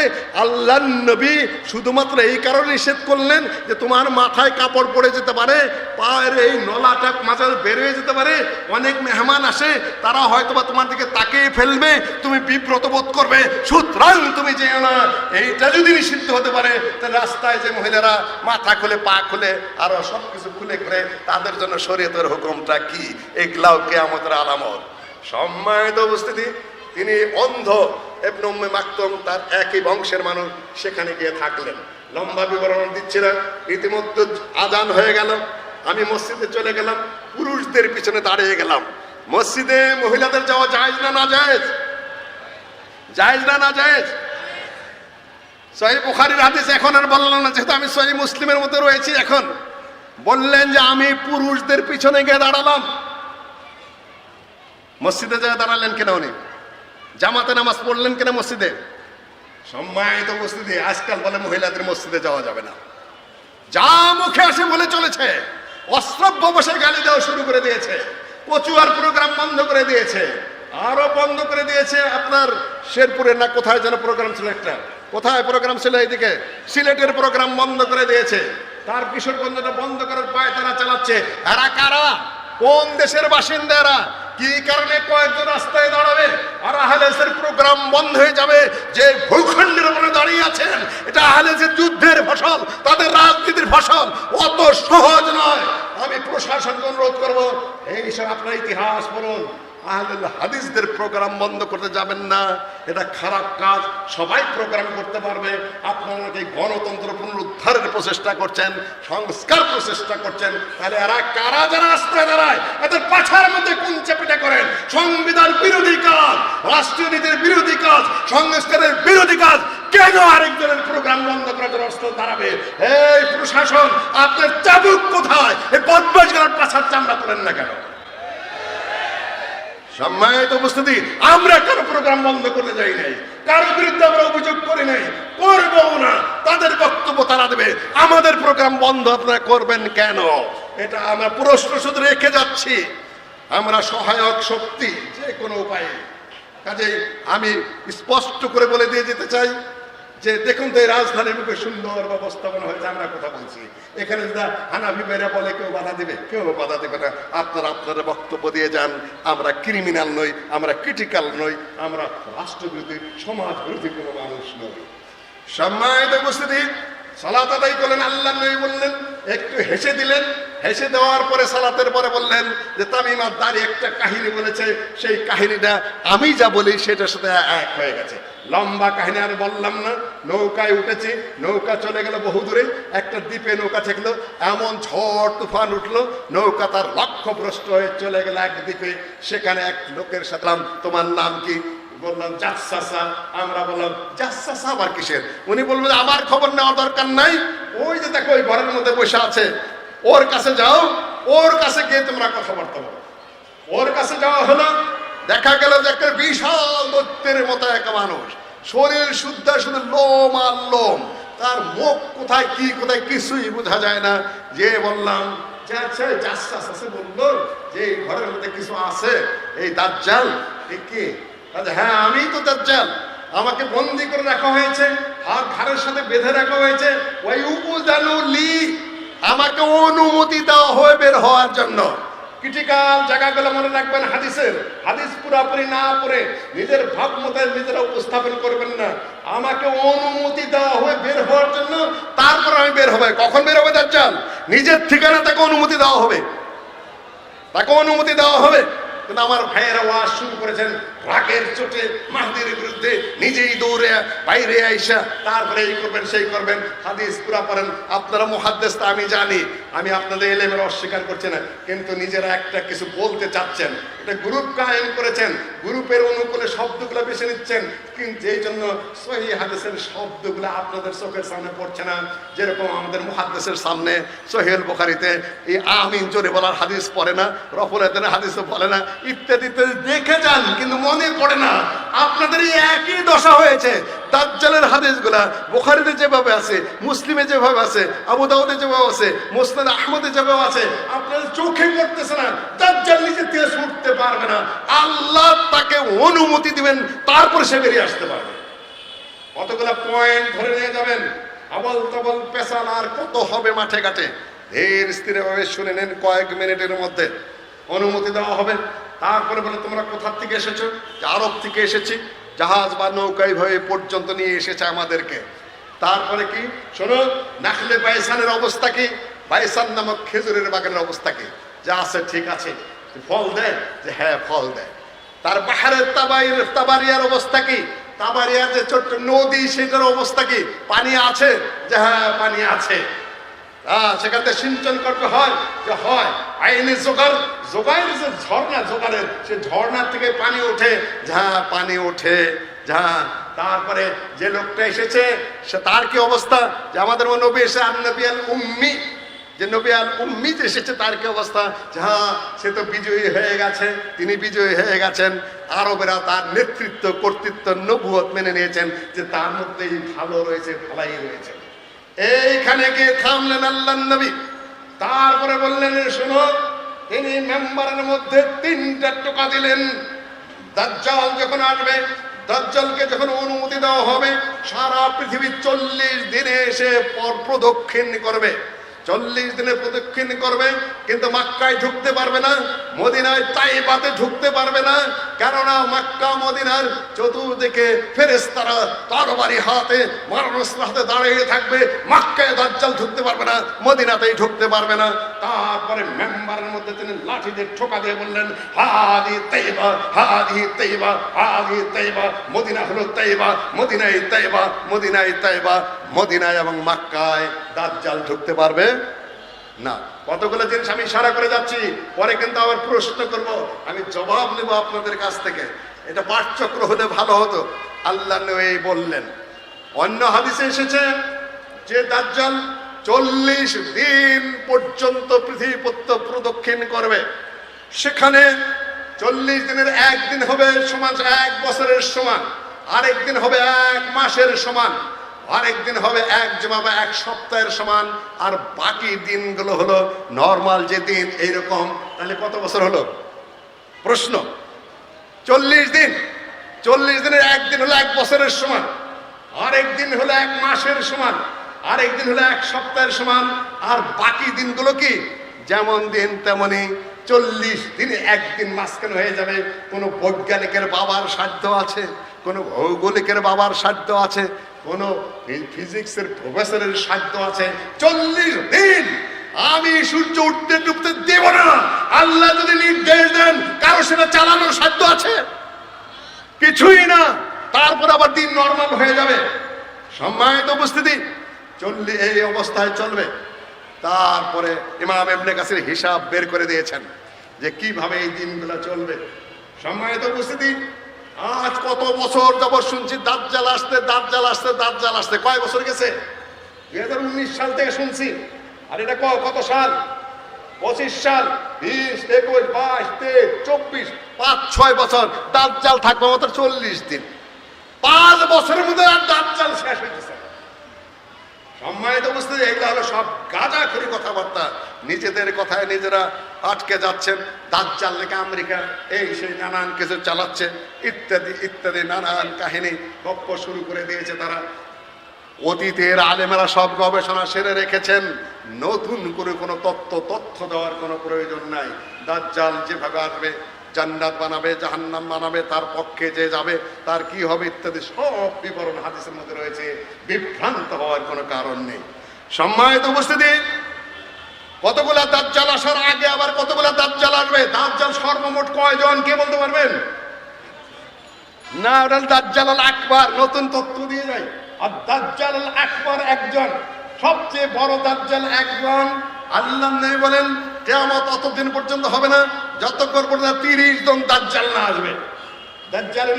আল্লাহর নবী শুধুমাত্র এই কারণে নিষেধ করলেন যে তোমার মাথায় কাপড় পড়ে যেতে পারে, পায়ের এই নলাটা মাঝে বের হয়ে যেতে পারে, অনেক মেহমান আসে, তারা হয়তোবা তোমার দিকে তাকিয়ে ফেলবে, তুমি বিব্রত বোধ করবে, সুতরাং তুমি যেও না। এইটা যদি নিষিদ্ধ হতে পারে তাহলে রাস্তায় যে মহিলারা মাথা খুলে পা খুলে আরো সবকিছু খুলে করে তাদের জন্য শরীয়তের হুকুমটা কি? এগুলাও কিয়ামতের আলামত। সম্মানিত উপস্থিতি, তিনি অন্ধ ইবনে উম্মে মাকতুম, তার একই বংশের মানুষ, সেখানে গিয়ে থাকলেন। লম্বা বিবরণ দিচ্ছি না, ইতিমধ্যে আজান হয়ে গেল। আমি মসজিদে চলে গেলাম, পুরুষদের পিছনে দাঁড়িয়ে গেলাম। মসজিদে মহিলাদের যাওয়া জায়েজ না না জায়েজ? জায়েজ না না জায়েজ? সহিহ বুখারীর হাদিস এখন আর বললাম না, যেহেতু আমি সহিহ মুসলিমের মধ্যে রয়েছি। এখন বললেন যে আমি পুরুষদের পিছনে গিয়ে দাঁড়ালাম। মসজিদে যা দাঁড়ালেন কেন? উনি জামাতে নামাজ পড়লেন কেন মসজিদে? সম্মানিত উপস্থিতি, আজকাল বলে মহিলাদের মসজিদে যাওয়া যাবে না, যা মুখে আসে বলে চলেছে, অশ্রব্য বসে গালি দেওয়া শুরু করে দিয়েছে, কচুয়ার প্রোগ্রাম বন্ধ করে দিয়েছে, আরো বন্ধ করে দিয়েছে আপনার শেরপুরে না কোথায় যেন প্রোগ্রাম ছিল, একটা কোথায় প্রোগ্রাম ছিল, এইদিকে সিলেটের প্রোগ্রাম বন্ধ করে দিয়েছে। তার কিশোরগঞ্জটা বন্ধ করার পায় তারা চালাচ্ছে। এরা কারা? কোন দেশের বাসিন্দা এরা? কি কারণে কয়েকজন রাস্তায় দাঁড়াবে আর আহলে হাদিসের প্রোগ্রাম বন্ধ হয়ে যাবে? যে ভূখণ্ডের উপরে দাঁড়িয়ে আছেন, এটা আহলে হাদিসের যুদ্ধের ফসল, তাদের রাজনীতির ফসল, অত সহজ নয়। আমি প্রশাসনকে অনুরোধ করবো, এই সব আপনার ইতিহাস পড়ুন, আহলে হাদিসদের প্রোগ্রাম বন্ধ করতে যাবেন না, এটা খারাপ কাজ। সবাই প্রোগ্রাম করতে পারবে। আপনারা নাকি গণতন্ত্র পুনরুদ্ধারের প্রচেষ্টা করছেন, সংস্কার প্রচেষ্টা করছেন, তাহলে এরা কারা যারা রাস্তায় দাঁড়ায়? এদের পাছার মধ্যে কোন চেপেটা করেন? সংবিধান বিরোধী কাজ, রাষ্ট্রীয় নীতির বিরোধী কাজ, সংস্কারের বিরোধী কাজ, কেন আরেকজনের প্রোগ্রাম বন্ধ করার জন্য রাস্তায় দাঁড়াবে? এই প্রশাসন, আপনার চাবুক কোথায়? এই বদমাশগুলোর পাছার চামড়া তোলেন না কেন? সম্মানিত উপস্থিতি, আমরা কারো প্রোগ্রাম বন্ধ করতে যাই নাই, কারোর বিরুদ্ধে আমরা অভিযোগ করি নাই, করবো না। তাদের বক্তব্য তারা দেবে, আমাদের প্রোগ্রাম বন্ধ আপনারা করবেন কেন? এটা আমরা প্রশ্ন শুধু রেখে যাচ্ছি। আমরা সহায়ক শক্তি যে কোনো উপায়ে। কাজেই আমি স্পষ্ট করে বলে দিয়ে যেতে চাই যে দেখুন তো, এই রাজধানীর মুখে সুন্দর ব্যবস্থাপনা হয়েছে। আমরা কথা বলছি, এখানে যদি হানাফি ভাইরা বলে কেউ বাধা দিবে? কেউ বাধা দেবে না। আপনারা আপনারা বক্তব্য দিয়ে যান। আমরা ক্রিমিনাল নই, আমরা ক্রিটিক্যাল নই, আমরা রাষ্ট্রবিরোধী সমাজ বিরোধী কোনো মানুষ নই। সম্মানিত উপস্থিতি, সালাত আদায় করলেন, আল্লাহ নবী বললেন, একটু হেসে দিলেন। হেসে দেওয়ার পরে সালাতের পরে বললেন যে তামিম আদ-দারি একটা কাহিনী বলেছে, সেই কাহিনীটা আমি যা বলি সেটার সাথে এক হয়ে গেছে। লম্বা কাহিনী আর বললাম না। নৌকায় উঠেছি, নৌকা চলে গেল বহু দূরে, একটা দ্বীপে নৌকা ঠেকলো, এমন ঝড় তুফান উঠলো, নৌকা তার লক্ষ্যভ্রষ্ট হয়ে চলে গেল এক দ্বীপে। সেখানে এক লোকের সাথে, তোমার নাম কি? বললাম জাসসাসা। আমরা বললাম জাসসাসা আবার কিসের? উনি বলবেন আমার খবর নেওয়ার দরকার নাই, ওই যে দেখো ওই ঘরের মধ্যে বসে আছে, ওর কাছে যাও, ওর কাছে গিয়ে তোমরা কথাবার্তা বলো। ওর কাছে যাওয়া হলো, দেখা গেল যে একটা বিশাল দৈত্যের মতো এক মানুষ, শরীর শুদ্ধ, শুধু লোম আর লোম, তার মুখ কোথায় কি কোথায় কিছুই বোঝা যায় না। যে বললাম যে আচ্ছা জাসসাস আছে, বললো যে এই ঘরের মধ্যে কিছু আছে, এই দাজ্জাল কি? হ্যাঁ আমি তো দাজ্জাল, আমাকে বন্দি করে রাখা হয়েছে, হাত ঘাড়ের সাথে বেঁধে রাখা হয়েছে, ওই উযানু লি, আমাকে অনুমতি দেওয়া হয় বের হওয়ার জন্য। ক্রিটিক্যাল জায়গাগুলো মনে রাখবেন হাদিসের। হাদিস পুরাপুরি না পড়ে নিজের ভাব মতো নিজেরা উপস্থাপন করবেন না। আমাকে অনুমতি দেওয়া হয় বের হওয়ার জন্য, তারপর আমি বের হবে। কখন বের হবে দাজ্জাল? নিজের ঠিকানা তাকে অনুমতি দেওয়া হবে, তাকে অনুমতি দেওয়া হবে। কিন্তু আমার ভাইয়েরা ওয়াজ শুরু করেছেন রাগের চোটে মাহদির বিরুদ্ধে, নিজেই দৌড়ে বাইরে আইসা তারপরে এই করবেন সেই করবেন। হাদিস পুরা পড়েন, আপনারা মুহাদ্দিস, তা আমি জানি, আমি আপনাদের ইলমের অস্বীকার করছি না, কিন্তু নিজেরা একটা কিছু বলতে চাচ্ছেন, এটা গ্রুপ কায়েম করেছেন, গ্রুপের অনুকূলে শব্দগুলো বেছে নিচ্ছেন, কিন্তু এই জন্য সহিহ হাদিসের শব্দগুলো আপনাদের চোখের সামনে পড়ছে না। যেরকম আমাদের মুহাদ্দিসের সামনে সহিহ বুখারীতে এই আমিন জোরে বলার হাদিস পড়ে না, রফুল ইয়াদাইনের হাদিসও বলে না, ইত্যাদি ইত্যাদি দেখে যান, কিন্তু মনে পড়ে না। আপনাদের এই একই দশা হয়েছে। দাজ্জালের হাদিসগুলা বুখারীতে যেভাবে আছে, মুসলিমে যেভাবে আছে, আবু দাউদে যেভাবে আছে, মুসনাদ আহমদে যেভাবে আছে, আপনাদের চোখে পড়তেছে না। দাজ্জাল নিজে থেকে ছুটতে পারবে না, আল্লাহ তাকে অনুমতি দিবেন, তারপর সে বেরিয়ে আসতে পারবে। কতগুলো পয়েন্ট ধরে নিয়ে যাবেন, আবল তাবল পেশাল আর কত হবে মাঠে ঘাটে। ধীর স্থিরভাবে শুনে নেন, কয়েক মিনিটের মধ্যে অনুমতি দেওয়া হবে। তারপরে বলে তোমরা কোথা থেকে এসেছো? আরব থেকে এসেছি, জাহাজ বা নৌকায় হয়ে পর্যন্ত নিয়ে এসেছে আমাদেরকে। তারপরে কি শোনো, নাখলে বাইসানের অবস্থা কি? বাইসান নামক খেজুরের বাগানের অবস্থা কি? যা আছে ঠিক আছে, ফল দেয়, যে হ্যাঁ ফল দেয়। তার পাহাড়ের তাবারিয়ার অবস্থা কি? তাবারিয়ার যে ছোট্ট নদী, সেটার অবস্থা কি? পানি আছে, যে হ্যাঁ পানি আছে। সেখান থেকে সিঞ্চন করতে হয়, যে হয়। আইনে জোগাড়ের যে ঝর্ণা, জোগাড়ের সে ঝর্ণার থেকে পানি ওঠে, যা পানি ওঠে যা। তারপরে যে লোকটা এসেছে সে তার কি অবস্থা? যে আমাদের নবী এসে নবী আল উম্মি, যে নবী আল উম্মি যে এসেছে তার কি অবস্থা? যা সে তো বিজয়ী হয়ে গেছে, তিনি বিজয়ী হয়ে গেছেন। আরবেরা তার নেতৃত্ব, কর্তৃত্ব, নবুয়ত মেনে নিয়েছেন, যে তার মধ্যেই ভালো রয়েছে, ভালাই রয়েছে। এইখানে গিয়ে থামলেন আল্লাহর নবী। তারপরে বললেন শোনো, তিনি মেম্বারের মধ্যে 3টা টোকা দিলেন। দাজ্জাল যখন আসবে, দাজ্জালকে যখন অনুমতি দেওয়া হবে, সারা পৃথিবী 40 দিনে এসে প্রদক্ষিণ করবে। 40 দিনে প্রদক্ষিণ করবে, কিন্তু মক্কায় ঢুকতে পারবে না, মদিনায় তাইবাতে ঢুকতে পারবে না। কেননা মক্কা মদিনার চতুর্দিকে ফেরেশতারা তরবারি হাতে, মারণাস্ত্র হাতে দাঁড়িয়ে থাকবে। মক্কায় দাজ্জাল ঢুকতে পারবে না, মদিনাতেই ঢুকতে পারবে না। তারপরে মেম্বারের মধ্যে তিনি লাঠি দিয়ে ঠোকা দিয়ে বললেন, হাদি তাইবা, হাদি তাইবা, হাদি তাইবা। মদিনা হলো তাইবা, মদিনায় তাইবা, মদিনায় তাইবা। মদিনায় এবং মক্কায় দাজ্জাল ঢুকতে পারবে না। কতগুলো জিনিস আমি ইশারা করে যাচ্ছি, পরে কিন্তু আবার প্রশ্ন করব, আমি জবাব নেব আপনাদের কাছ থেকে। এটা পাঠচক্র হলে ভালো হতো। আল্লাহ নবী বললেন, অন্য হাদিসে এসেছে যে দাজ্জাল 40 দিন পর্যন্ত পৃথিবী প্রদক্ষিণ করবে। সেখানে 40 দিনের একদিন হবে সমান 1 বছরের সমান, আরেক দিন হবে 1 মাসের সমান, আরেকদিন হবে 1 জুমা বা 1 সপ্তাহের সমান, আর বাকি দিনগুলো হলো নর্মাল যে দিন এইরকম। তাহলে কত বছর হলো? প্রশ্ন। 40 দিন, 40 দিনের একদিন হলো 1 বছরের সমান, আরেক দিন হলো 1 মাসের সমান, আরেক দিন হলো 1 সপ্তাহের সমান, আর বাকি দিনগুলো কি যেমন দিন তেমনই। 40 দিনে একদিন মাঝখানে হয়ে যাবে। কোনো বৈজ্ঞানিকের বাবার সাধ্য আছে, কোনো ভৌগোলিকের বাবার সাধ্য আছে, কোনো ফিজিক্সের প্রফেসরের সাধ্য আছে 40 দিন আমি সূর্য উঠতে ডুবতে দেব না। আল্লাহ যদি নির্দেশ দেন, কারো সেটা চালানোর সাধ্য আছে? কিছুই না। তারপর আবার দিন নরমাল হয়ে যাবে। সম্মানিত উপস্থিতি, 40 এই অবস্থায় চলবে। তারপরে ইমাম ইবনে কাসির হিসাব বের করে দিয়েছেন যে কিভাবে এই দিনগুলো চলবে। সম্মানিত উপস্থিতি, আজ কত বছর যাবত শুনছি দাজ্জাল আসতে, দাজ্জাল আসতে, দাজ্জাল আসতে। কয় বছর গেছে? 2019 সাল থেকে শুনছি। আর এটা কত সাল? 25 সাল, 20, 21, 22, 23, 24, 5-6 বছর দাজ্জাল থাকবে মাত্র 40 দিন। 5 বছরের মধ্যে আর দাজ্জাল শেষ হয়ে গেছে। সম্মানিত উপস্থিতি, এগুলো হলো সব গাঁজাখুরি কথাবার্তা। নিজেদের কথায় নিজেরা আটকে যাচ্ছেন। দাজ্জাল লেখা আমেরিকা এই সেই নানান কিছু চালাচ্ছে, ইত্যাদি ইত্যাদি নানান কাহিনী গপ্প শুরু করে দিয়েছে তারা। অতীতের আলেমেরা সব গবেষণা সেরে রেখেছেন, নতুন করে কোনো তথ্য দেওয়ার কোনো প্রয়োজন নাই। দাজ্জাল যেভাবে আসবে, জান্নাত বানাবে, জাহান্নাম বানাবে, তার পক্ষে যে যাবে তার কি হবে ইত্যাদি সব বিবরণ হাদিসের মধ্যে রয়েছে। বিভ্রান্ত হওয়ার কোনো কারণ নেই। সম্মানিত উপস্থিতি, কতগুলা দাজ্জাল আসার আগে আবার কতগুলা দাজ্জাল আসবে? দাজ্জাল সর্বমোট কয়জন কে বলতে পারবেন? না, ওটা দাজ্জাল আল আকবার। নতুন তথ্য দিয়ে যায়। আর দাজ্জাল আল আকবার একজন, সবচেয়ে বড় দাজ্জাল একজন। আল্লাহ নবী বলেন কিয়ামত অতদিন পর্যন্ত হবে না যতক্ষণ পর্যন্ত 30 জন দাজ্জাল না আসবে। দাজ্জাল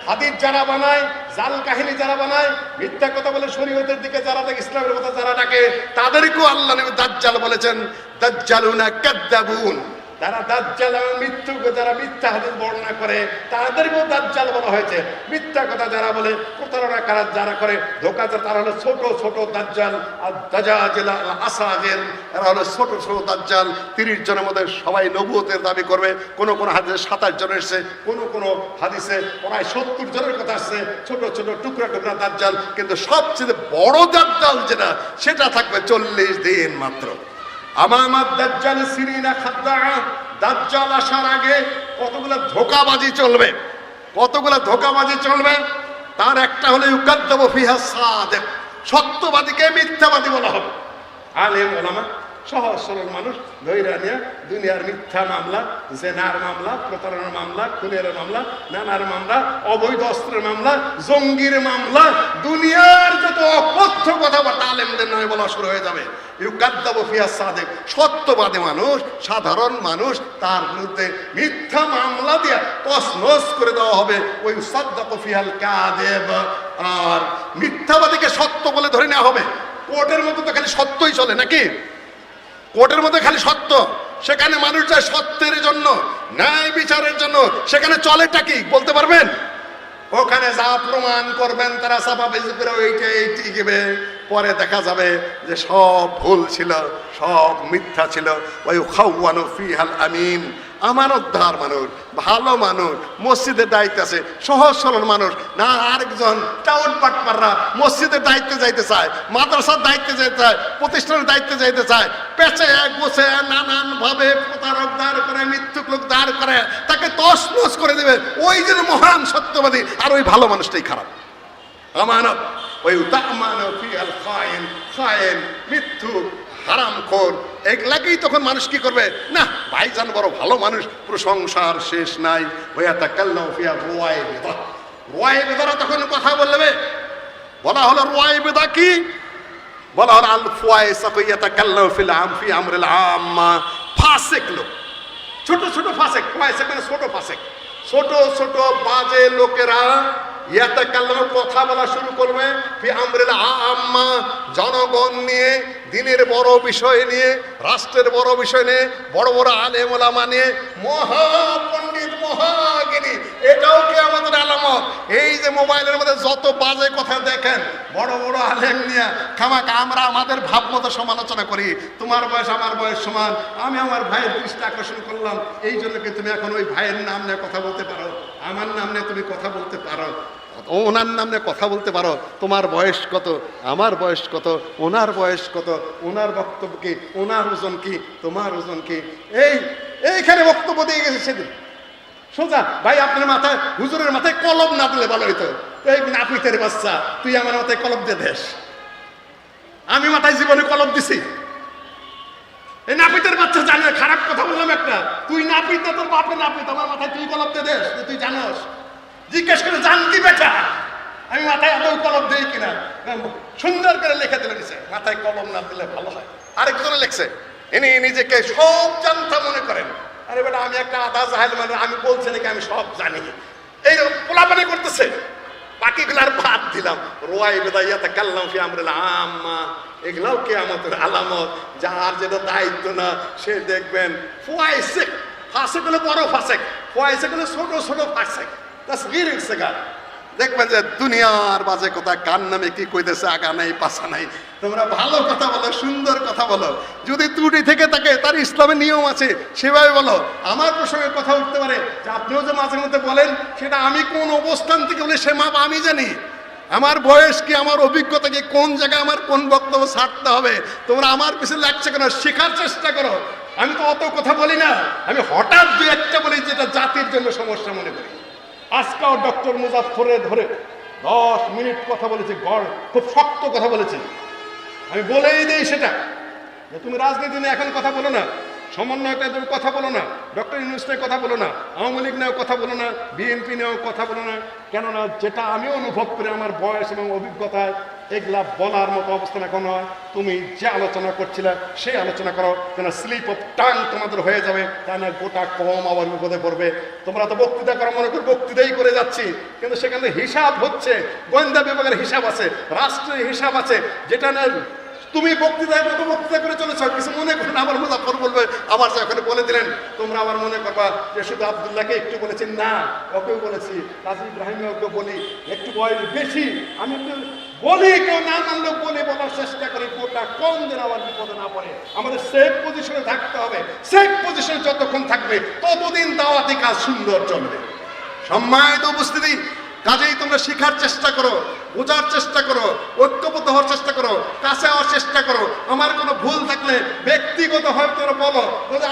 হাদিস যারা বানায়, জাল কাহিনী যারা বানায়, মিথ্যা কথা বলে শরীয়তের দিকে যারা ডাকে, ইসলামের কথা যারা ডাকে, তাদেরকেও আল্লাহ নবী দাজ্জাল বলেছেন। দাজ্জালুনা কাযাবুন, যারা দাজ্জাল এবং যারা মিথ্যা হাদিস বর্ণনা করে তাদেরকেও দাজ্জাল বলা হয়েছে। মিথ্যা কথা যারা বলে, প্রতারণা করা যারা করে, ধোঁকা তারা হলো ছোট ছোট দাজ্জাল। আর দাজ্জাল আসাজেল, এরা হলো ছোট ছোট দাজ্জাল। 30 জনের মধ্যে সবাই নবুয়তের দাবি করবে। কোন কোন হাদিসে 27 জন এসেছে, কোন কোন হাদিসে প্রায় 70 জনের কথা আসছে। ছোট ছোট টুকরা টুকরা দাজ্জাল, কিন্তু সবচেয়ে বড় দাজ্জাল যেটা, সেটা থাকবে 40 দিন মাত্র। আমামাদ দাজ্জাল সিরিনা খাদ্দা, দাজ্জাল আসার আগে কতগুলো ধোঁকাবাজি চলবে, কতগুলো ধোঁকাবাজি চলবে। তার একটা হলো ইউকাদ্দাবু ফিহা সাদিক, সত্যবাদীকে মিথ্যাবাদী বলা হবে। আলেম ওলামা সহজ সরল মানুষ ধৈর্য নিয়ে দুনিয়ার মিথ্যা মামলা, জেনার মামলা, প্রতারণার মামলা, খুনের মামলা, নানার মামলা, অবৈধ অস্ত্রের মামলা, জঙ্গির মামলা, দুনিয়ার যত অকথ্য কথাবার্তা আলেমদের নয় বলা শুরু হয়ে যাবে। ইউকাদ্দাবু ফিহা সাদিক, সত্যবাদী মানুষ, সাধারণ মানুষ, তার বিরুদ্ধে মিথ্যা মামলা দিয়ে তছনছ করে দেওয়া হবে। ওই সাদ্দাকু ফিহাল কাযিব, আর মিথ্যাবাদীকে সত্য বলে ধরে নেওয়া হবে। কোর্টের মধ্যে তো খালি সত্যই চলে নাকি? কোর্টের মধ্যে খালি সত্য, সেখানে মানুষ যায় সত্যের জন্য, ন্যায় বিচারের জন্য। সেখানে চলেটা কি বলতে পারবেন? ওখানে যা প্রমাণ করবেন তারা সাফাফিজি করে এইটাই টিকবে। পরে দেখা যাবে যে সব ভুল ছিল, সব মিথ্যা ছিল। ওই খাওয়ানো ফিহাল আমিন, আমানতদার মানুষ, ভালো মানুষ, মসজিদের দায়িত্ব আছে, সহজ সরল মানুষ না। আরেকজন টাউন পাটপাররা মসজিদের দায়িত্বে যাইতে চায়, মাদ্রাসার দায়িত্বে যেতে চায়, প্রতিষ্ঠানের দায়িত্বে যাইতে চায়, পেঁচে গোছে নানান ভাবে প্রতারক দাঁড় করে, মিথ্যুক লোক দাঁড় করে, তাকে তছনছ করে দেবে। ওই যে মহান সত্যবাদী, আর ওই ভালো মানুষটাই খারাপ। আমানত ওই তামানু ফিল খায়েন, খায়েন মিথ্যুক, হারামখোর, এগুলাকেই তখন মানুষ কি করবে? না ভাইজান বড় ভালো মানুষ, প্রশংসার শেষ নাই। ওয়াতাকাল্লামু ফিহা রুয়াইবিদা, রুয়াইবিদারা তখন কথা বলবে। বলা হলো রুয়াইবিদা কি? বলা হলো আল ফুয়াইসাকু ইয়াতাকাল্লামু ফিল ফি আমরিল আম্মা, ফাসিক লোক, ছোট ছোট ফাসিক। ফুয়াইসাক মানে ছোট ফাসিক, ছোট ছোট বাজে লোকেরা ইয়াতাকাল্লামু কথা বলা শুরু করবে ফি আমরিল আম্মা, জনগণ নিয়ে, দিনের বড় বিষয় নিয়ে, রাষ্ট্রের বড় বিষয় নিয়ে, বড় বড় আলেম ওলামা নিয়ে, মহাপণ্ডিত মহাজ্ঞানী। এটাও কি আমাদের আলামত? এই যে মোবাইলের মধ্যে যত বাজে কথা দেখেন, বড় বড় আলেম নিয়ে খামাকা আমরা আমাদের ভাব মতো সমালোচনা করি। তোমার বয়স আমার বয়স সমান, আমি আমার ভাইয়ের দৃষ্টি আকর্ষণ করলাম, এই জন্য কি তুমি এখন ওই ভাইয়ের নাম নিয়ে কথা বলতে পারো? আমার নাম নিয়ে তুমি কথা বলতে পারো? ওনার নাম নিয়ে কথা বলতে পারো? তোমার বয়স কত, আমার বয়স কত, ওনার বয়স কত, ওনার বক্তব্য কি, ওনার ওজন কি, তোমার ওজন কি? এইখানে বক্তব্য দিয়ে গেছে সেদিন সোজা। ভাই আপনার মাথায়, হুজুরের মাথায় কলম না দিলে ভালো হইতো। এই নাপিতের বাচ্চা, তুই আমার মাথায় কলম দিয়ে দেশ। আমি মাথায় জীবনে কলম দিছি? এই নাপিতের বাচ্চা জানে? খারাপ কথা বললাম একটা। তুই নাপিত, তোর বাপের নাপিত, আমার মাথায় তুই কলম দিয়ে দেশ? তুই জানোস? জিজ্ঞেস করে জানতি বেটা আমি মাথায় আদৌ কলম দিই কিনা? সুন্দর করে লিখে দিলে নিচে, মাথায় কলম না দিলে ভালো হয়। আরেকজনে লিখছে, ইনি নিজেকে সব জানতা মনে করেন। আরে বেটা আমি একটা আধা জাহেল মানে, আমি বলছি নাকি আমি সব জানি? এইরকম পোলাপানি করতেছে। বাকিগুলার বাদ দিলাম। রুয়াইবিদা ইয়াতাকাল্লামু ফি আমরিল আম্মা, এগুলাও কিয়ামতের আলামত। যার যেটা দায়িত্ব না সে দেখবেন ফুয়াইসিক, ফাসিক হলো বড় ফাসিক, ফুয়াইসিক হলো ছোট ছোট ফাসিক। দেখবেন যে দুনিয়ার বাজে কথা, কার নামে কি কইতেছে, আগা নাই পাছা নাই। তোমরা ভালো কথা বলো, সুন্দর কথা বলো। যদি ত্রুটি থেকে থাকে, তার ইসলামের নিয়ম আছে, সেভাবে বলো। আমার প্রসঙ্গে কথা উঠতে পারে যে আপনিও যে মাঝে মধ্যে বলেন, সেটা আমি কোন অবস্থান থেকে বলে সে মাপ আমি জানি। আমার বয়স কি, আমার অভিজ্ঞতা কি, কোন জায়গায় আমার কোন বক্তব্য ছাড়তে হবে। তোমরা আমার পিছনে লাগছে কেন? শেখার চেষ্টা করো। আমি তো অত কথা বলি না, আমি হঠাৎ দু একটা বলি যেটা জাতির জন্য সমস্যা মনে করি। আজকাল ডক্টর মুজাফফরে ধরে 10 মিনিট কথা বলেছি, গড় খুব শক্ত কথা বলেছি। আমি বলেই দেই সেটা, যে তুমি রাজনীতি নিয়ে এখন কথা বলো না, সমন্বয়টা তুমি কথা বলো না, ডক্টর ইউনূস নিয়ে কথা বলো না, আওয়ামী লীগ নিয়েও কথা বলো না, বিএনপি নিয়েও কথা বলো না। কেননা যেটা আমি অনুভব করি আমার বয়স এবং অভিজ্ঞতায়, এগুলা বলার মতো অবস্থান এখন হয়। তুমি যে আলোচনা করছিলে সেই আলোচনা করো, কেন স্লিপ অফ টাং তোমাদের হয়ে যাবে, তা না গোটা কম আবার বিপদে পড়বে। তোমরা তো বক্তৃতা করা মনে করি বক্তৃতাই করে যাচ্ছি, কিন্তু সেখানে হিসাব হচ্ছে, গোয়েন্দা বিভাগের হিসাব আছে, রাষ্ট্রের হিসাব আছে, যেটা না তুমি বক্তৃতায় মতো বক্তৃতা করে চলেছ, কিছু মনে করেন আবার মুজাফফর বলবে, আবার যে ওখানে বলে দিলেন তোমরা আবার মনে করবা যে শুধু আব্দুল্লাহকে একটু বলেছেন, না ওকেও বলেছি, কাজী ইব্রাহিমে ওকে বলি, একটু বয়স বেশি, আমি একটু বলি, কেউ না মানলেও বলে বলার চেষ্টা করি, কোটা কম যেন আবার বিপদে না পড়ে। আমাদের সেফ পজিশনে থাকতে হবে, সেফ পজিশনে যতক্ষণ থাকবে ততদিন দাওয়াতি কাজ সুন্দর চলবে। সম্মানিত উপস্থিতি, কাজেই তোমরা শেখার চেষ্টা করো, বোঝার চেষ্টা করো, ঐক্যবদ্ধ হওয়ার চেষ্টা করো, কাছে হওয়ার চেষ্টা করো। আমার কোনো ভুল থাকলে ব্যক্তিগত হয় তোমরা বলো,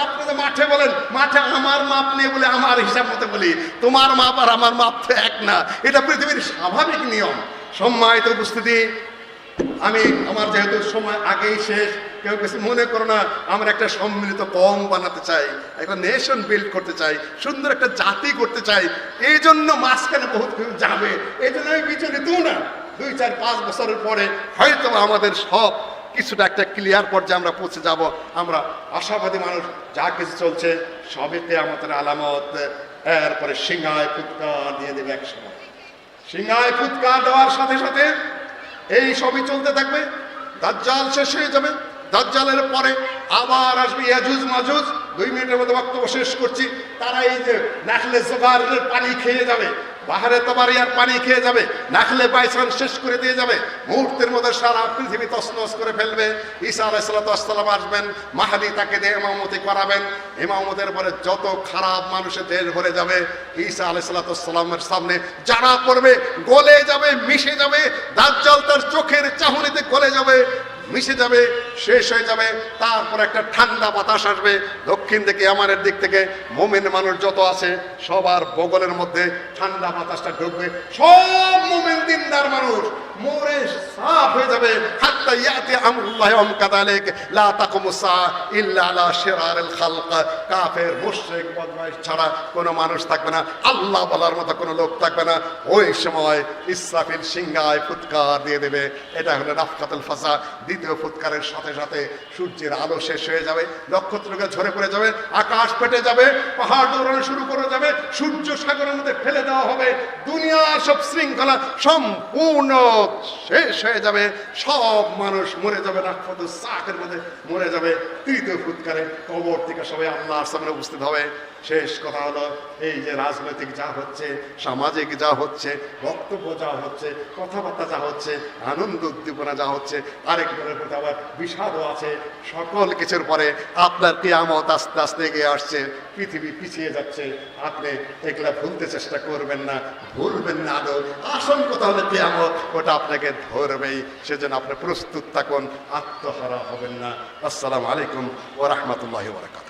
আপনি যে মাঠে বলেন, মাঠে আমার মাপ নিয়ে বলে আমার হিসাব মতো বলি, তোমার মাপ আর আমার মাপ তো এক না, এটা পৃথিবীর স্বাভাবিক নিয়ম। সম্মানিত উপস্থিতি, আমি আমার যেহেতু সময় আগেই শেষ, কেউ কিছু মনে করো না, আমরা একটা সম্মিলিত কম বানাতে চাই, একটা নেশন বিল্ড করতে চাই, সুন্দর একটা জাতি করতে চাই। এই জন্য মাঝখানে বহুত কিছু যাবে, এই জন্য আমি বিচলিত না। 2-4-5 বছরের পরে হয়তো আমাদের সব কিছুটা একটা ক্লিয়ার পর্যায়ে আমরা পৌঁছে যাব। আমরা আশাবাদী মানুষ, যা কিছু চলছে সবেতে আমাদের আলামত। এরপরে সিংহায় ফুৎকার দিয়ে দেবে এক সময়, সিংহায় ফুৎকার দেওয়ার সাথে সাথে এই সবই চলতে থাকবে। দাজ্জাল শেষ হয়ে যাবে, দাজ্জালের পরে আবার আসবে ইয়াজুজ মাজুজ। 2 মিনিটের মধ্যে বক্তব্য শেষ করছি। তারা এই যে নাখলে জোগাড়ের পানি খেয়ে যাবে, বাহারে তবারিয়ার পানি খেয়ে যাবে, নাখলে বাইসান শেষ করে দিয়ে যাবে, মুহূর্তের মধ্যে সারা পৃথিবী তছনছ করে ফেলবে। ঈসা আলাইহিস সালাম আসবেন, মাহদী তাকে দিয়ে ইমামতি করাবেন। ইমামতের পরে যত খারাপ মানুষের দেশ ভরে যাবে, ঈসা আলাইহিস সালামের সামনে যারা পড়বে গলে যাবে, মিশে যাবে। দাজ্জাল তার চোখের চাহনিতে গলে যাবে, মিশে যাবে, শেষ হয়ে যাবে। তারপর একটা ঠান্ডা বাতাস আসবে দক্ষিণ থেকে, ইয়ামানের দিক থেকে। মুমিন মানুষ যত আছে সবার বগলের মধ্যে ঠান্ডা বাতাসটা ঢুকবে, সব মুমিন দিনদার মানুষ মরে সাফ হয়ে যাবে। হাত্তা ইয়াতি আমরুল্লাহি ওয়া কাযালিক লা তাকুমুস সাআ ইল্লা আলা শিরারিল খালক। কাফের মুশরিক বদমাইশ ছাড়া কোনো মানুষ থাকবে না, আল্লাহ বলার মতো কোনো লোক থাকবে না। ওই সময় ইসরাফিল সিংহায় ফুৎকার দিয়ে দেবে। এটা হলো নাফখাতুল ফাসা। দ্বিতীয় ফুৎকারের সাথে সাথে সূর্যের আলো শেষ হয়ে যাবে, নক্ষত্রকে ঝরে পড়ে যাবে, আকাশ ফেটে যাবে, পাহাড় দৌড়ানো শুরু করে যাবে, সূর্য সাগরের মধ্যে ফেলে দেওয়া হবে। দুনিয়ার সব শৃঙ্খলা সম্পূর্ণ শেষ হয়ে যাবে, সব মানুষ মরে যাবে, নাফখাতুস সাআতের মধ্যে মরে যাবে। তৃতীয় ফুৎকারে কবর থেকে সবাই আল্লাহর সামনে উপস্থিত হবে। শেষ কথা হলো, এই যে রাজনৈতিক যা হচ্ছে, সামাজিক যা হচ্ছে, বক্তব্য যা হচ্ছে, কথাবার্তা যা হচ্ছে, আনন্দ উদ্দীপনা যা হচ্ছে, আরেকজনের প্রতি আবার বিষাদও আছে, সকল কিছুর পরে আপনার কিয়ামত আস্তে আস্তে এগিয়ে আসছে, পৃথিবী পিছিয়ে যাচ্ছে। আপনি এগুলা ভুলতে চেষ্টা করবেন না, ভুলবেন না আদৌ। আসল কথা হলে কিয়ামত, ওটা আপনাকে ধরবেই। সেজন্য আপনি প্রস্তুত থাকুন, আত্মহারা হবেন না। আসসালামু আলাইকুম ওয়া রাহমাতুল্লাহি ওয়া বারাকাতুহু।